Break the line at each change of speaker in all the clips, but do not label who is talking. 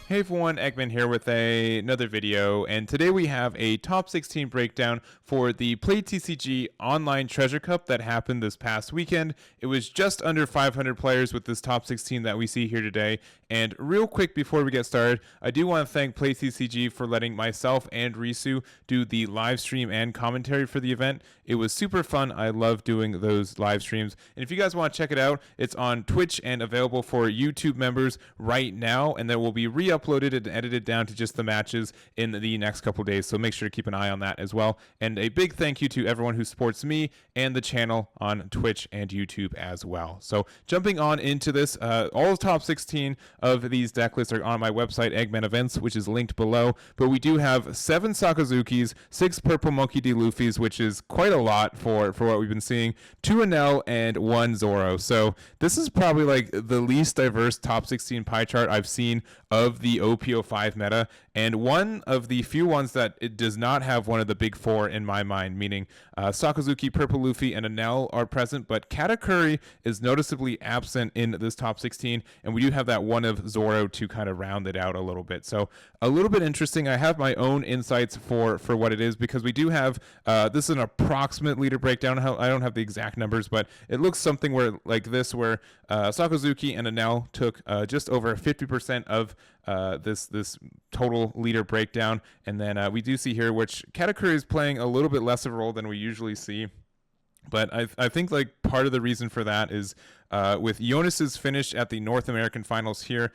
Hey everyone, Eggman here with another video, and today we have a top 16 breakdown for the Play TCG Online Treasure Cup that happened this past weekend. It was just under 500 players with this top 16 that we see here today, and real quick before we get started, I do want to thank Play TCG for letting myself and Risu do the live stream and commentary for the event. It was super fun. I love doing those live streams, and if you guys want to check it out, it's on Twitch and available for YouTube members right now, and there will be uploaded and edited down to just the matches in the next couple days, so make sure to keep an eye on that as well. And a big thank you to everyone who supports me and the channel on Twitch and YouTube as well. So jumping on into this, all the top 16 of these deck lists are on my website Eggman Events, which is linked below, but we do have 7 Sakazukis, 6 Purple Monkey D. Luffys, which is quite a lot for what we've been seeing, 2 Enel, and 1 Zoro. So this is probably like the least diverse top 16 pie chart I've seen of the OP05 meta, and one of the few ones that it does not have one of the big four in my mind, meaning Sakazuki, Purple Luffy, and Enel are present, but Katakuri is noticeably absent in this top 16, and we do have that one of Zoro to kind of round it out a little bit. So a little bit interesting. I have my own insights for what it is, because we do have, this is an approximate leader breakdown. I don't have the exact numbers, but it looks something where like this, where Sakazuki and Enel took just over 50% of this total leader breakdown, and then we do see here which Katakuri is playing a little bit less of a role than we usually see. But I think like part of the reason for that is with Jonas's finish at the North American finals here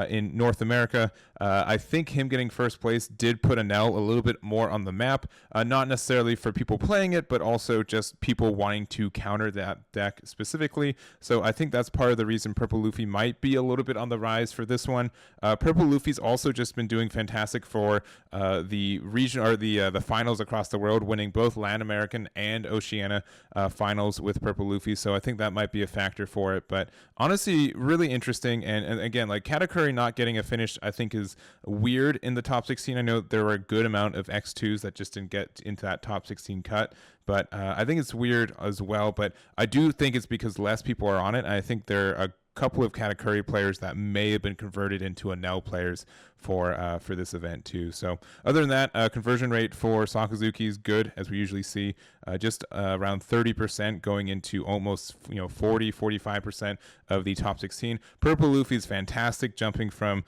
in North America, I think him getting first place did put Enel a little bit more on the map, not necessarily for people playing it, but also just people wanting to counter that deck specifically. So I think that's part of the reason Purple Luffy might be a little bit on the rise for this one. Purple Luffy's also just been doing fantastic for the region, or the finals across the world, winning both Latin American and Oceania finals with Purple Luffy. So I think that might be a factor for it. But honestly, really interesting. And again, like Katakuri not getting a finish, I think is weird in the top 16. I know there were a good amount of X2s that just didn't get into that top 16 cut, but I think it's weird as well. But I do think it's because less people are on it. I think there are a couple of Katakuri players that may have been converted into Enel players for this event too. So other than that, conversion rate for Sakazuki is good, as we usually see, just around 30% going into almost 40-45% of the top 16. Purple Luffy is fantastic, jumping from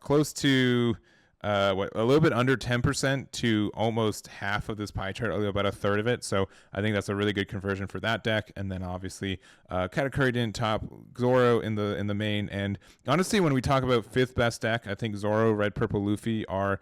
close to a little bit under 10% to almost half of this pie chart, about a third of it. So I think that's a really good conversion for that deck. And then obviously Katakuri didn't top Zoro in the main. And honestly, when we talk about fifth best deck, I think Zoro, Red, Purple, Luffy are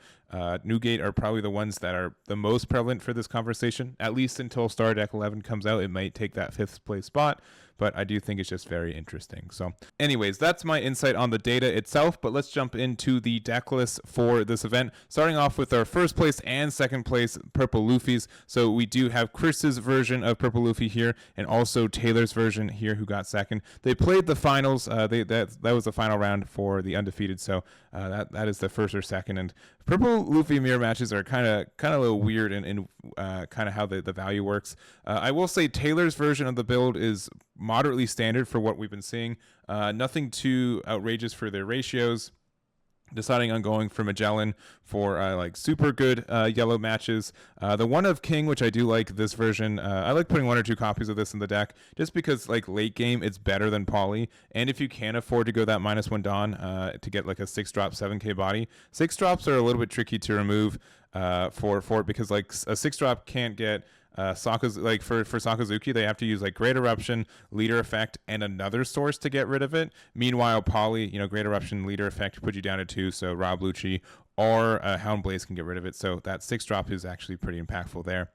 Newgate are probably the ones that are the most prevalent for this conversation, at least until Star Deck 11 comes out. It might take that 5th place spot, but I do think it's just very interesting. So anyways, that's my insight on the data itself, but let's jump into the deck list for this event, starting off with our first place and second place Purple Luffys. So we do have Chris's version of Purple Luffy here, and also Taylor's version here, who got second. They played the finals. That was the final round for the undefeated, so that is the first or second. And Purple Luffy mirror matches are kind of a little weird in kind of how the value works. I will say Taylor's version of the build is moderately standard for what we've been seeing. Nothing too outrageous for their ratios. Deciding on going for Magellan for like super good yellow matches. The one of King, which I do like this version. I like putting 1 or 2 copies of this in the deck just because like late game it's better than Poly. And if you can afford to go that -1 Dawn to get like a 6-drop 7k body, 6 drops are a little bit tricky to remove for it, because like a 6-drop can't get for Sakazuki, they have to use like Great Eruption, Leader Effect, and another source to get rid of it. Meanwhile, Poly, Great Eruption, Leader Effect put you down to 2, so Rob Lucci or Hound Blaze can get rid of it. So that 6-drop is actually pretty impactful there.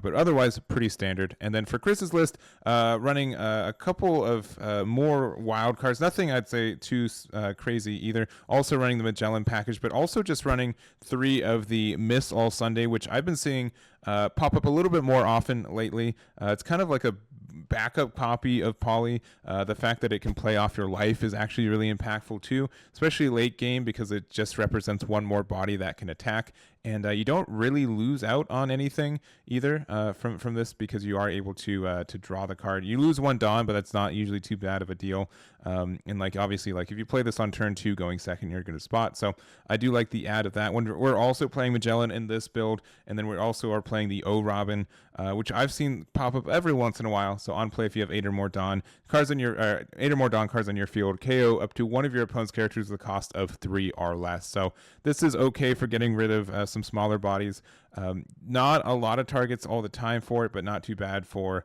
But otherwise, pretty standard. And then for Chris's list, running a couple of more wild cards. Nothing I'd say too crazy either. Also running the Magellan package, but also just running 3 of the Miss All Sunday, which I've been seeing pop up a little bit more often lately. It's kind of like a backup copy of Poly. The fact that it can play off your life is actually really impactful too, especially late game, because it just represents one more body that can attack. And you don't really lose out on anything either from this, because you are able to draw the card. You lose one Dawn, but that's not usually too bad of a deal. And like obviously, like if you play this on turn 2 going second, you're going to spot. So I do like the add of that one. We're also playing Magellan in this build, and then we also are playing the O Robin, which I've seen pop up every once in a while. So on play, if you have 8 or more Dawn cards on your 8 or more Dawn cards on your field, KO up to one of your opponent's characters with the cost of 3 or less. So this is okay for getting rid of some smaller bodies. Not a lot of targets all the time for it, but not too bad for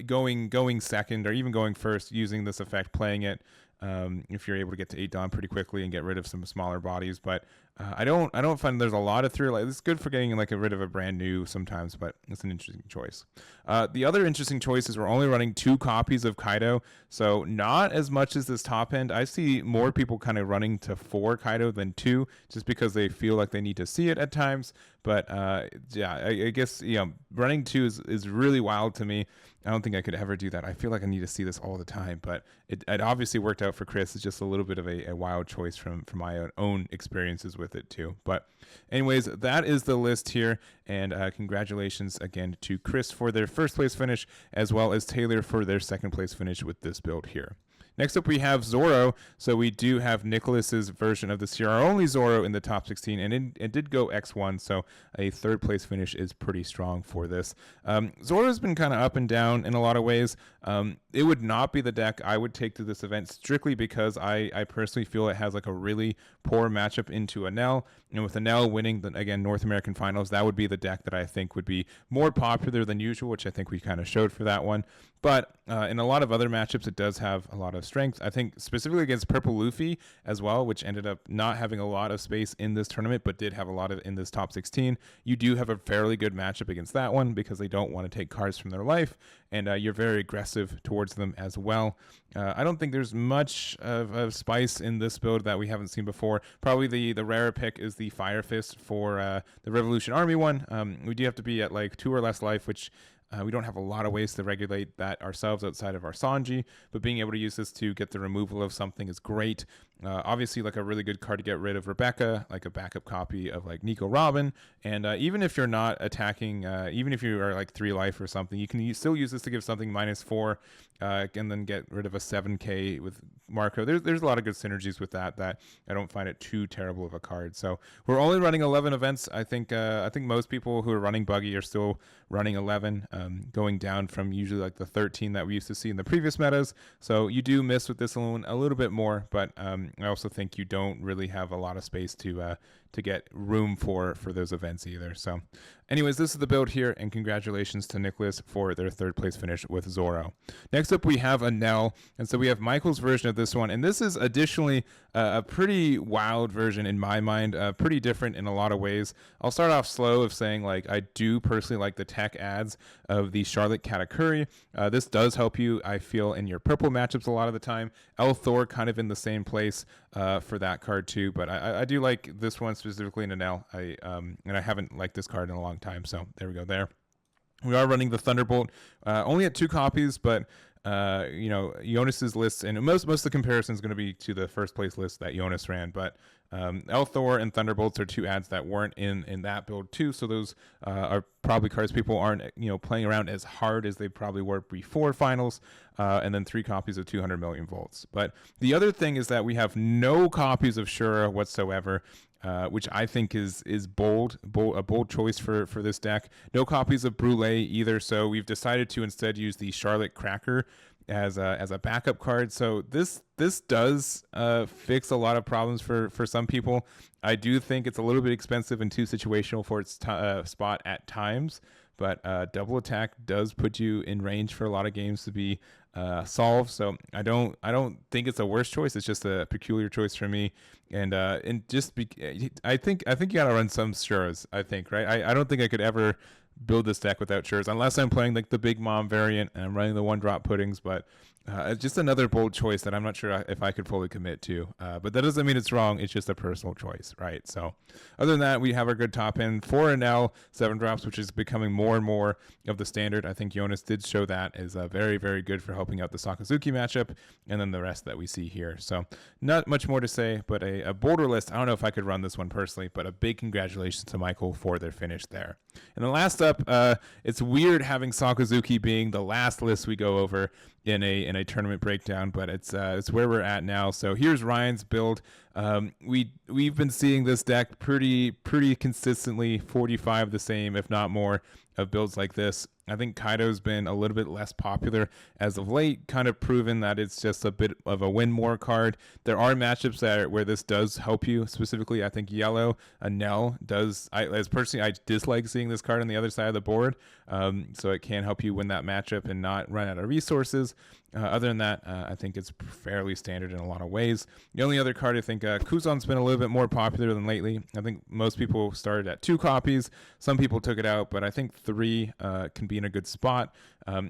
going second or even going first using this effect, playing it. If you're able to get to 8 Dawn pretty quickly and get rid of some smaller bodies. But I don't find there's a lot of 3. Like, it's good for getting like rid of a brand new sometimes, but it's an interesting choice. The other interesting choice is we're only running 2 copies of Kaido, so not as much as this top end. I see more people kind of running to 4 Kaido than 2, just because they feel like they need to see it at times. But yeah, I guess running 2 is really wild to me. I don't think I could ever do that. I feel like I need to see this all the time, but it obviously worked out for Chris. It's just a little bit of a wild choice from my own experiences with it too. But anyways, that is the list here, and congratulations again to Chris for their first place finish, as well as Taylor for their second place finish with this build here. Next up, we have Zoro. So we do have Nicholas's version of this here, our only Zoro in the top 16, and it did go X1, so a third place finish is pretty strong for this. Zoro's been kind of up and down in a lot of ways. It would not be the deck I would take to this event, strictly because I personally feel it has like a really poor matchup into Enel, and with Enel winning the, again, North American Finals, that would be the deck that I think would be more popular than usual, which I think we kind of showed for that one. But in a lot of other matchups, it does have a lot of strength. I think specifically against Purple Luffy as well, which ended up not having a lot of space in this tournament, but did have a lot of in this top 16. You do have a fairly good matchup against that one, because they don't want to take cards from their life, and you're very aggressive towards them as well. I don't think there's much of spice in this build that we haven't seen before. Probably the rarer pick is the Fire Fist for the Revolution Army one. We do have to be at like 2 or less life, which we don't have a lot of ways to regulate that ourselves outside of our Sanji, but being able to use this to get the removal of something is great. Obviously, like a really good card to get rid of Rebecca, like a backup copy of like Nico Robin. And even if you're not attacking, even if you are like 3 life or something, you can still use this to give something -4, and then get rid of a 7k with Marco. There's a lot of good synergies with that I don't find it too terrible of a card. So we're only running 11 events. I think most people who are running Buggy are still running 11, going down from usually like the 13 that we used to see in the previous metas. So you do miss with this one a little bit more, but I also think you don't really have a lot of space to get room for those events either. So anyways, this is the build here, and congratulations to Nicholas for their third place finish with Zoro. Next up, we have Enel, and so we have Michael's version of this one, and this is additionally a pretty wild version in my mind, pretty different in a lot of ways. I'll start off slow of saying, like, I do personally like the tech ads of the Charlotte Katakuri. This does help you, I feel, in your purple matchups a lot of the time. El Thor kind of in the same place for that card too, but I do like this one specifically in Enel. And I haven't liked this card in a long time, so there we go there. We are running the Thunderbolt, only at 2 copies, but Jonas's list, and most of the comparison is going to be to the first place list that Jonas ran, but El Thor and Thunderbolts are 2 ads that weren't in that build too, so those are probably cards people aren't playing around as hard as they probably were before finals, and then 3 copies of 200 million volts. But the other thing is that we have no copies of Shura whatsoever, which I think is a bold choice for this deck. No copies of Brule either, so we've decided to instead use the Charlotte Cracker as a backup card. So this does fix a lot of problems for some people. I do think it's a little bit expensive and too situational for its spot at times, but double attack does put you in range for a lot of games to be solved. So I don't think it's a worse choice. It's just a peculiar choice for me. And I think you gotta run some Shuras, I think, right? I don't think I could ever build this deck without Shuras, unless I'm playing like the Big Mom variant and I'm running the 1-drop puddings. But Just another bold choice that I'm not sure if I could fully commit to, but that doesn't mean it's wrong. It's just a personal choice, right? So other than that, we have our good top end for Enel 7 drops, which is becoming more and more of the standard. I think Jonas did show that is very, very good for helping out the Sakazuki matchup, and then the rest that we see here. So not much more to say, but a bolder list. I don't know if I could run this one personally, but a big congratulations to Michael for their finish there. And then last up, it's weird having Sakazuki being the last list we go over in a tournament breakdown, but it's where we're at now. So here's Ryan's build. We've been seeing this deck pretty consistently, 45 the same, if not more, of builds like this. I think Kaido's been a little bit less popular as of late, kind of proven that it's just a bit of a win more card. There are matchups where this does help you. Specifically, I think yellow, Enel does. I dislike seeing this card on the other side of the board, so it can help you win that matchup and not run out of resources. Other than that, I think it's fairly standard in a lot of ways. The only other card I think Kuzan's been a little bit more popular than lately. I think most people started at 2 copies. Some people took it out, but I think 3 can be in a good spot.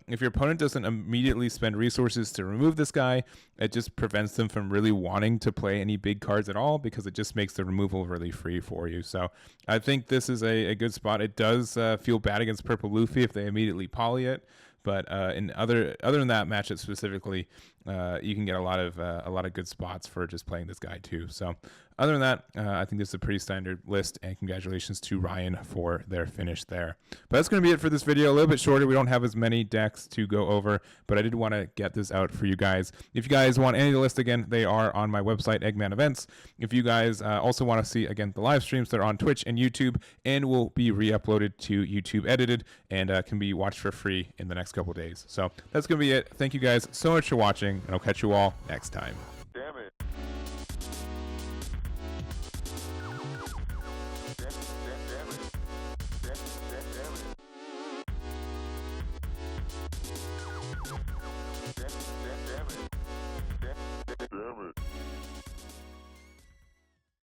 If your opponent doesn't immediately spend resources to remove this guy, it just prevents them from really wanting to play any big cards at all, because it just makes the removal really free for you. So I think this is a good spot. It does feel bad against Purple Luffy if they immediately poly it. But in other than that matchup specifically, you can get a lot of good spots for just playing this guy too. So other than that, I think this is a pretty standard list, and congratulations to Ryan for their finish there. But that's going to be it for this video. A little bit shorter. We don't have as many decks to go over, but I did want to get this out for you guys. If you guys want any of the list again, they are on my website, Eggman Events. If you guys also want to see again the live streams, they're on Twitch and YouTube, and will be re-uploaded to YouTube edited, and can be watched for free in the next couple days. So that's going to be it. Thank you guys so much for watching, and I'll catch you all next time.